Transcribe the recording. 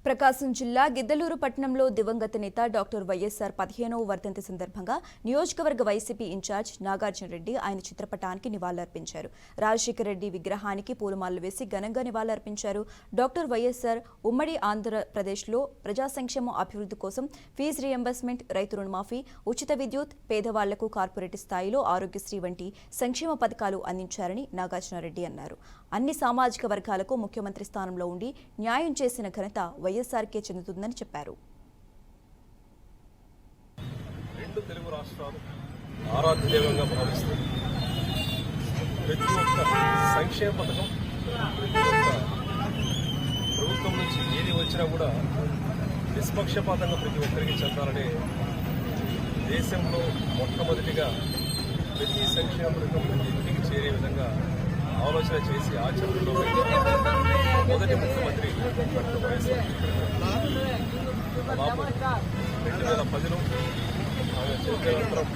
ప్రకాశం జిల్లా గిద్దలూరు పట్టణంలో దివంగత నేత డాక్టర్ వైఎస్ఆర్ 15వ వర్ధంతి సందర్భంగా నియోజకవర్గ వైసీపీ ఇన్ఛార్జ్ నాగార్జున రెడ్డి ఆయన చిత్రపటానికి నివాళులర్పించారు. రాజశేఖర రెడ్డి విగ్రహానికి పూలమాలలు వేసి ఘనంగా నివాళులర్పించారు. డాక్టర్ వైఎస్ఆర్ ఉమ్మడి ఆంధ్రప్రదేశ్లో ప్రజా సంక్షేమం అభివృద్ధి కోసం ఫీజు రియంబర్స్మెంట్, రైతు రుణమాఫీ, ఉచిత విద్యుత్, పేదవాళ్లకు కార్పొరేట్ స్థాయిలో ఆరోగ్యశ్రీ వంటి సంక్షేమ పథకాలు అందించారని నాగార్జున రెడ్డి అన్నారు. అన్ని సామాజిక వర్గాలకు ముఖ్యమంత్రి స్థానంలో ఉండి న్యాయం చేసిన ఘనత వైఎస్ఆర్కే చెందుతుందని చెప్పారు. రెండు తెలుగు రాష్ట్రాలు ఆరాధ్య దైవంగా భావిస్తూ ప్రతి ఒక్క సంక్షేమ పథకం, ప్రతి ఒక్క ప్రభుత్వం నుంచి ఏది వచ్చినా కూడా నిష్పక్షపాతంగా ప్రతి ఒక్కరికి చెందాలనే దేశంలో మొట్టమొదటిగా ప్రతి సంక్షేమ పథకం ప్రతి ఇంటికి చేరే విధంగా ఆలోచన చేసి ఆచరణలో మొదటి ముఖ్యమంత్రి డాక్టర్ వైఎస్ఆర్. దాదాపు 2010లో ఆయన చనిపోయిన అనంతరం